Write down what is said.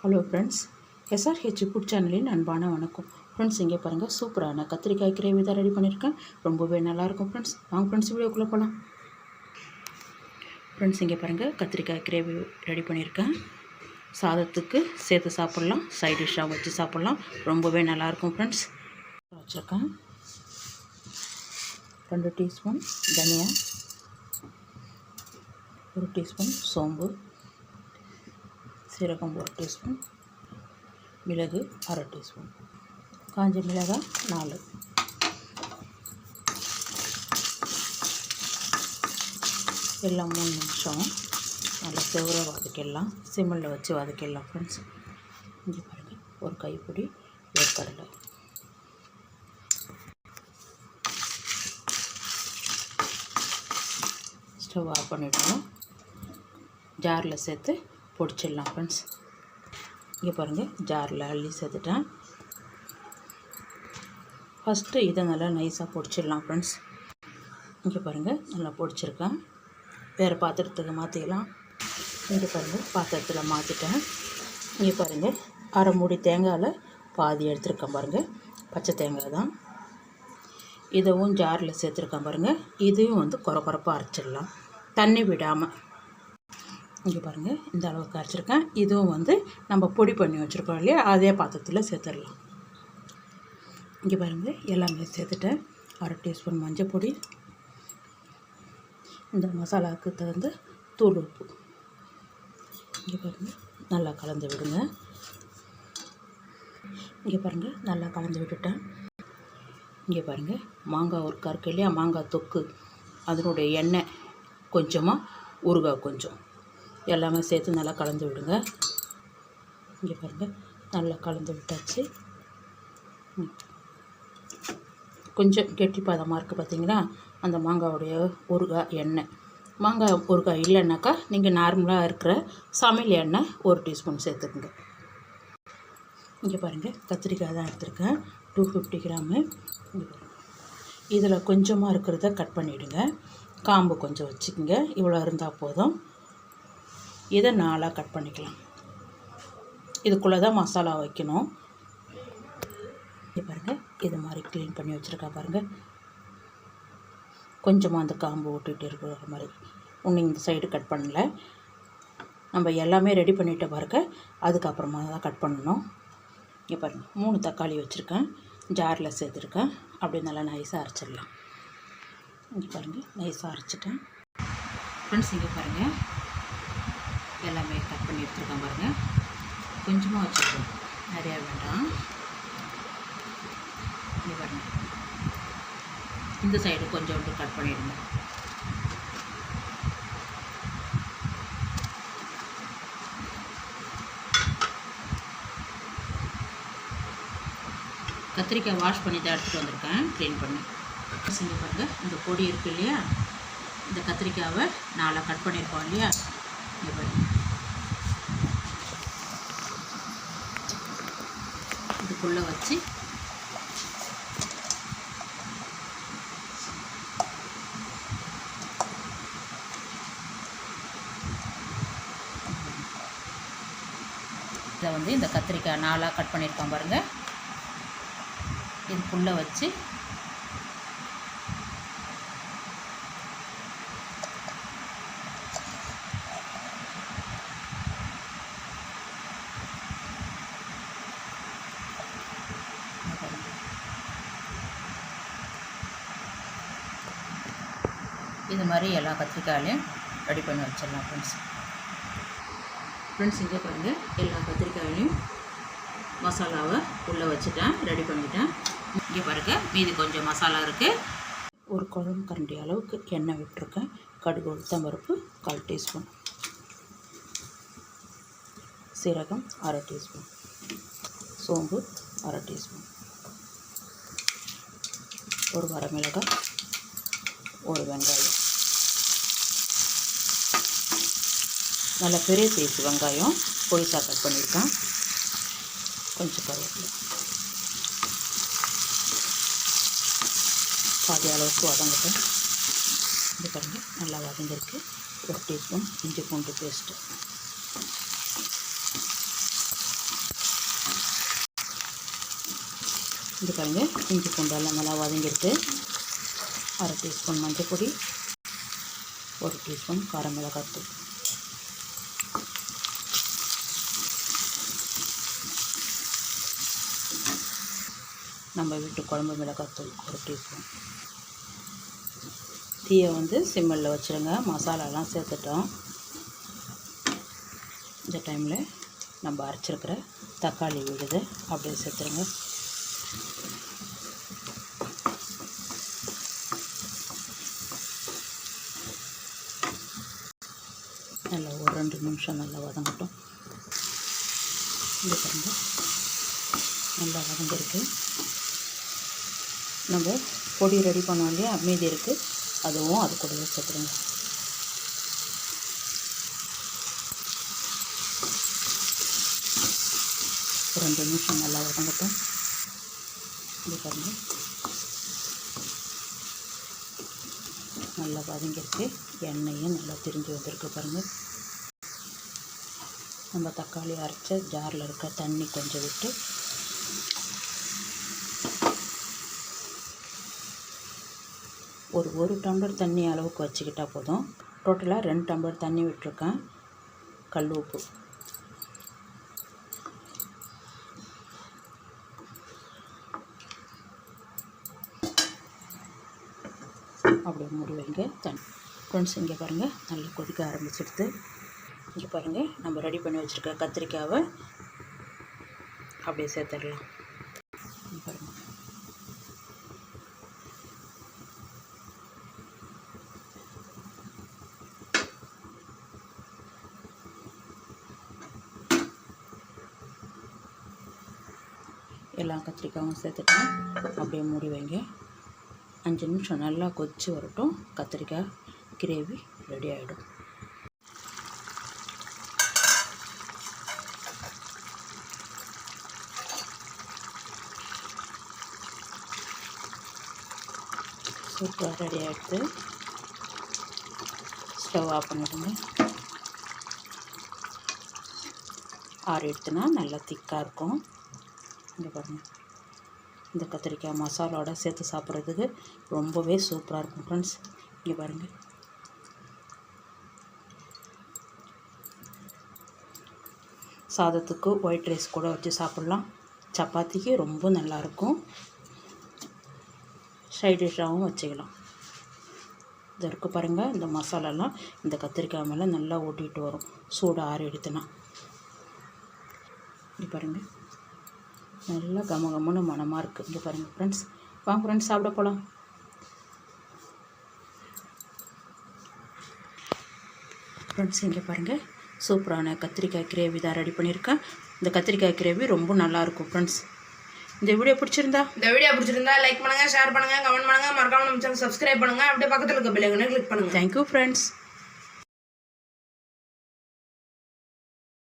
Hello friends, SRH food சேனலின் அன்பான வணக்கம். ஃப்ரெண்ட்ஸ், இங்கே பாருங்கள், சூப்பரான கத்திரிக்காய் கிரேவி தான் ரெடி பண்ணியிருக்கேன். ரொம்பவே நல்லாயிருக்கும் ஃப்ரெண்ட்ஸ். வாங்க ஃப்ரெண்ட்ஸ், வீடியோக்குள்ளே போகலாம். ஃப்ரெண்ட்ஸ், இங்கே பாருங்கள், கத்திரிக்காய் கிரேவி ரெடி பண்ணியிருக்கேன். சாதத்துக்கு சேர்த்து சாப்பிட்லாம், சைட் டிஷ்ஷாக வச்சு சாப்பிட்லாம். ரொம்பவே நல்லாயிருக்கும் ஃப்ரெண்ட்ஸ். வச்சுருக்கேன் 2 டீஸ்பூன் தனியா, 1 டீஸ்பூன் சோம்பு, சீரகம் 1 டீஸ்பூன், மிளகு 1/2 டீஸ்பூன், காஞ்ச மிளகாய் 4. எல்லாம் 3 நிமிஷம் நல்லா செவர வதக்கிடலாம். சிம்மில் வச்சு வதக்கிடலாம் ஃப்ரெண்ட்ஸ். இங்கே பாருங்கள், ஒரு கைப்பிடி வேர்க்கடலை, ஸ்டவ் ஆஃப் பண்ணிவிடணும். ஜாரில் சேர்த்து பொடிச்சிடலாம் ஃப்ரெண்ட்ஸ். இங்கே பாருங்கள், ஜாரில் அள்ளி சேர்த்துட்டேன். ஃபஸ்ட்டு இதை நல்லா நைஸாக பொடிச்சிடலாம் ஃப்ரெண்ட்ஸ். இங்கே பாருங்கள், நல்லா பொடிச்சிருக்கேன். வேறு பாத்திரத்துக்கு மாற்றிக்கலாம். இங்கே பாருங்கள், பாத்திரத்தில் மாற்றிட்டேன். இங்கே பாருங்கள், 1/2 மூடி தேங்காயில் பாதி எடுத்துருக்கேன் பாருங்கள். பச்சை தேங்காய் தான். இதுவும் ஜாரில் சேர்த்துருக்கேன் பாருங்கள். இதையும் கொரப்பாக அரைச்சிடலாம், தண்ணி விடாமல். இங்கே பாருங்கள், இந்த அளவுக்கு அரைச்சிருக்கேன். இதுவும் நம்ம பொடி பண்ணி வச்சுருக்கோம் இல்லையா, அதே பாத்திரத்தில் சேர்த்துடலாம். இங்கே பாருங்கள், எல்லாமே சேர்த்துட்டேன். 1/2 டீஸ்பூன் மஞ்சள் பொடி, இந்த மசாலாவுக்கு தகுந்த தூள் உப்பு. இங்கே பாருங்கள், நல்லா கலந்து விடுங்க. இங்கே பாருங்கள், நல்லா கலந்து விட்டுட்டேன். இங்கே பாருங்கள், மாங்காய் ஒரு கருக்கு இல்லையா, மாங்காய் தொக்கு, அதனுடைய எண்ணெய் கொஞ்சமாக, ஊறுகாய் கொஞ்சம், எல்லாமே சேர்த்து நல்லா கலந்து விடுங்க. இங்கே பாருங்கள், நல்லா கலந்து விட்டாச்சு. கொஞ்சம் கெட்டி பதமாக இருக்குது பார்த்தீங்களா, அந்த மாங்காவுடைய ஊறுகாய் எண்ணெய். மாங்காய் ஊறுகாய் இல்லைன்னாக்கா நீங்கள் நார்மலாக இருக்கிற சமையல் எண்ணெய் 1 டீஸ்பூன் சேர்த்துக்குங்க. இங்கே பாருங்கள், கத்திரிக்காய் தான் எடுத்துருக்கேன், 250 கிராமு. இதில் கொஞ்சமாக இருக்கிறத கட் பண்ணிவிடுங்க, காம்பு கொஞ்சம் வச்சுக்கோங்க. இவ்வளோ இருந்தால் போதும். இதை 4ஆக கட் பண்ணிக்கலாம். இதுக்குள்ளே தான் மசாலா வைக்கணும். இது பாருங்கள், இது மாதிரி க்ளீன் பண்ணி வச்சுருக்கா பாருங்கள். கொஞ்சமாக அந்த காம்பு விட்டுட்டு இருக்கிற மாதிரி. இன்னும் இந்த சைடு கட் பண்ணல. நம்ம எல்லாமே ரெடி பண்ணிவிட்ட பாருங்க, அதுக்கப்புறமா தான் கட் பண்ணணும். இங்கே பாருங்கள், 3 தக்காளி வச்சுருக்கேன், ஜாரில் சேர்த்துருக்கேன். அப்படியே நல்லா நைஸாக அரைச்சிடலாம். இங்கே பாருங்கள், நைஸாக அரைச்சிட்டேன் ஃப்ரெண்ட்ஸ். இங்கே பாருங்கள், எல்லாமே கட் பண்ணி எடுத்துருக்கேன் பாருங்கள். கொஞ்சமாக வச்சுருக்கோம், நிறையா வேண்டாம். இங்கே பாருங்கள், இந்த சைடு கொஞ்சோண்டு கட் பண்ணிடுங்க. கத்திரிக்காய் வாஷ் பண்ணி தான் எடுத்துகிட்டு வந்திருக்கேன், க்ளீன் பண்ணி. இங்கே பாருங்கள், இந்த பொடி இருக்குது இல்லையா, இந்த கத்திரிக்காவை 4ஆக கட் பண்ணியிருக்கோம் இல்லையா. இங்கே பாருங்கள், இதுக்குள்ளே வச்சு இதை இந்த கத்திரிக்காய் 4ஆக கட் பண்ணியிருக்கோம் பாருங்கள். இதுக்குள்ளே வச்சு இது மாதிரி எல்லா கத்திரிக்காயிலையும் ரெடி பண்ணி வச்சிடலாம் ஃப்ரெண்ட்ஸ். இங்கே பாருங்கள், எல்லா கத்திரிக்காயிலையும் மசாலாவை உள்ளே வச்சுட்டேன், ரெடி பண்ணிட்டேன். இங்கே பாருங்கள், மீதி கொஞ்சம் மசாலா இருக்குது. ஒரு குழம்பு கரண்டி அளவுக்கு எண்ணெய் விட்டுருக்கேன். கடுகு, உளுத்தம்பருப்பு 1/4 டீஸ்பூன், சீரகம் 1/2 டீஸ்பூன், சோம்பு 1/2 டீஸ்பூன், ஒரு வரமிளகாய், ஒரு வெங்காயம், நல்ல பெரிய சைஸ் வெங்காயம் பொடிசாக கட் பண்ணியிருக்கேன். கொஞ்சம் கருவேப்பிலை, பாதி அளவுக்கு வதங்கட்டும். இது பாருங்கள், நல்லா வதங்கிருக்கு. 1 டீஸ்பூன் இஞ்சி பூண்டு பேஸ்ட்டு, இது பாருங்கள் இஞ்சி பூண்டெல்லாம் நல்லா வதங்கிருக்கு. 1/2 டீஸ்பூன் மஞ்சள் பொடி, 1 டீஸ்பூன் காரம் மிளகாய்த்தூள். நம்ம வீட்டு குழம்பு மிளகாய்த்தூள் 1 டீஸ்பூன். தீயை வந்து சிம்மில் வச்சுருங்க. மசாலாலாம் சேர்த்துட்டோம். இந்த டைமில் நம்ம அரைச்சிருக்கிற தக்காளி விழுது அப்படியே சேர்த்துருங்க. நல்லா ஒரு 2 நிமிஷம் நல்லா வதங்கட்டும். இது பாருங்க நல்லா வதங்கிருக்கு. நம்ம பொடி ரெடி பண்ணோம் இல்லையா, மீதி இருக்குது, அதுவும் அது கூட சேர்த்துருங்க. ஒரு 2 நிமிஷம் நல்லா வதங்கட்டும். இது பாருங்கள் நல்லா வதங்கிருக்கு. எண்ணெயும் நல்லா திரிஞ்சு வந்திருக்கு பாருங்கள். நம்ம தக்காளி அரைச்ச ஜாரில் இருக்க தண்ணி கொஞ்சம் விட்டு ஒரு டம்ளர் தண்ணி அளவுக்கு வச்சுக்கிட்டால் போதும். டோட்டலாக 2 டம்ளர் தண்ணி விட்டுருக்கேன். கல் உப்பு அப்படியே மூடி வைங்க. தண்ணி ஃப்ரெண்ட்ஸ் இங்கே பாருங்கள் நல்லா கொதிக்க ஆரம்பிச்சிடுது. இங்கே பாருங்கள் நம்ம ரெடி பண்ணி வச்சுருக்க கத்திரிக்காவை அப்படியே சேர்த்துடலாம். பாருங்கள் எல்லா கத்திரிக்காயும் சேர்த்துட்டேன். அப்படியே மூடி வைங்க. 5 நிமிஷம் நல்லா கொதித்து வரட்டும். கத்திரிக்காய் கிரேவி ரெடி ஆகிடும். சூப்பராக ரெடி ஆகிடுது. ஸ்டவ் ஆஃப் பண்ணிவிடுங்க. ஆறிடுத்துனா நல்லா திக்காக இருக்கும். இங்கே பாருங்கள் இந்த கத்திரிக்காய் மசாலாவோட சேர்த்து சாப்பிட்றதுக்கு ரொம்பவே சூப்பராக இருக்கும் ஃப்ரெண்ட்ஸ். இங்கே பாருங்கள் சாதத்துக்கு ஒயிட் ரைஸ் கூட வச்சு சாப்பிட்லாம். சப்பாத்திக்கு ரொம்ப நல்லாயிருக்கும். சைட் டிஷ்ஷாகவும் வச்சுக்கலாம். இது இருக்குது பாருங்கள். இந்த மசாலாலாம் இந்த கத்திரிக்காய் மேலே நல்லா ஓட்டிகிட்டு வரும் சூடு ஆறிடுத்துனா. இங்கே பாருங்கள் நல்லா கமகமான மணமாக இருக்குது. இங்கே பாருங்கள் ஃப்ரெண்ட்ஸ். வாங்க ஃப்ரெண்ட்ஸ் சாப்பிட போகலாம். ஃப்ரெண்ட்ஸ் இங்கே பாருங்கள் சூப்பரான கத்திரிக்காய் கிரேவி தான் ரெடி பண்ணியிருக்கேன். இந்த கத்திரிக்காய் கிரேவி ரொம்ப நல்லாயிருக்கும் ஃப்ரெண்ட்ஸ். இந்த வீடியோ பிடிச்சிருந்தா லைக் பண்ணுங்கள், ஷேர் பண்ணுங்கள், கமெண்ட் பண்ணுங்கள், மறக்காம நம்ம சேனல் சப்ஸ்கிரைப் பண்ணுங்கள். அப்படியே பக்கத்தில் இருக்க பெல் ஐகானை கிளிக் பண்ணுங்கள். Thank you friends.